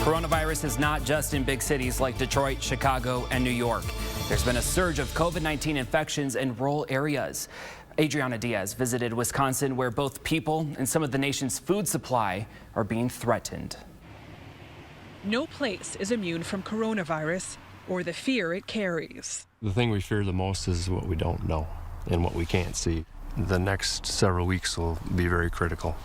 Coronavirus is not just in big cities like Detroit, Chicago, and New York. There's been a surge of COVID-19 infections in rural areas. Adriana Diaz visited Wisconsin, where both people and some of the nation's food supply are being threatened. No place is immune from coronavirus or the fear it carries. The thing we fear the most is what we don't know and what we can't see. The next several weeks will be very critical.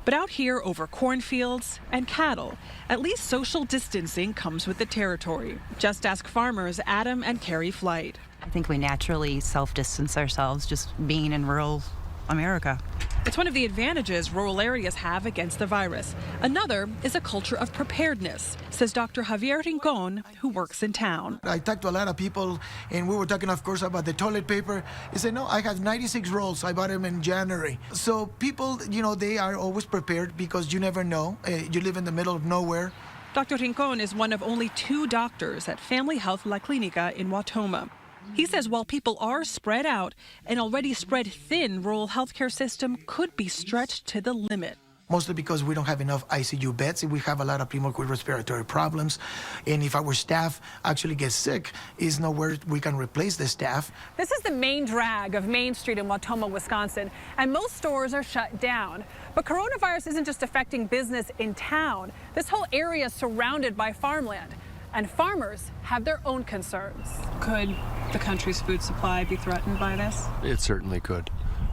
But out here over cornfields and cattle, at least social distancing comes with the territory. Just ask farmers Adam and Carrie Flight. I think we naturally self-distance ourselves just being in rural America. It's one of the advantages rural areas have against the virus. Another is a culture of preparedness, says Dr. Javier Rincon, who works in town. I talked to a lot of people, and we were talking, of course, about the toilet paper. He said, no, I have 96 rolls. I bought them in January. So people, they are always prepared because you never know. You live in the middle of nowhere. Dr. Rincon is one of only 2 doctors at Family Health La Clinica in Wautoma. He says while people are spread out, an already spread thin rural healthcare system could be stretched to the limit. Mostly because we don't have enough ICU beds. We have a lot of people with respiratory problems. And if our staff actually gets sick, is nowhere we can replace the staff. This is the main drag of Main Street in Wautoma, Wisconsin, and most stores are shut down. But coronavirus isn't just affecting business in town. This whole area is surrounded by farmland. And farmers have their own concerns. Could the country's food supply be threatened by this? It certainly could.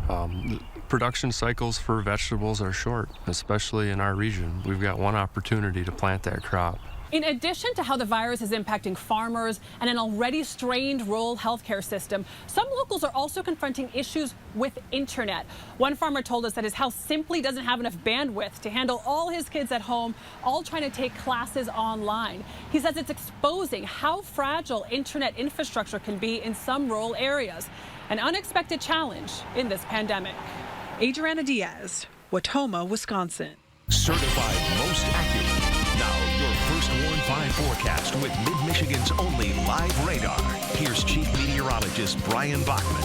The production cycles for vegetables are short, especially in our region. We've got one opportunity to plant that crop. In addition to how the virus is impacting farmers and an already strained rural healthcare system, some locals are also confronting issues with internet. One farmer told us that his house simply doesn't have enough bandwidth to handle all his kids at home, all trying to take classes online. He says it's exposing how fragile internet infrastructure can be in some rural areas, an unexpected challenge in this pandemic. Adriana Diaz, Wautoma, Wisconsin. Certified most accurate. Now, your first Warn 5 forecast with Mid-Michigan's only live radar. Here's Chief Meteorologist Brian Bachman.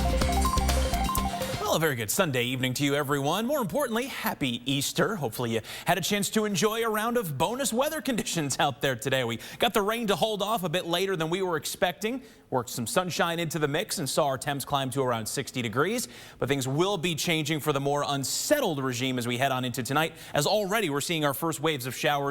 Well, a very good Sunday evening to you, everyone. More importantly, happy Easter. Hopefully you had a chance to enjoy a round of bonus weather conditions out there today. We got the rain to hold off a bit later than we were expecting. Worked some sunshine into the mix and saw our temps climb to around 60 degrees. But things will be changing for the more unsettled regime as we head on into tonight, as already we're seeing our first waves of showers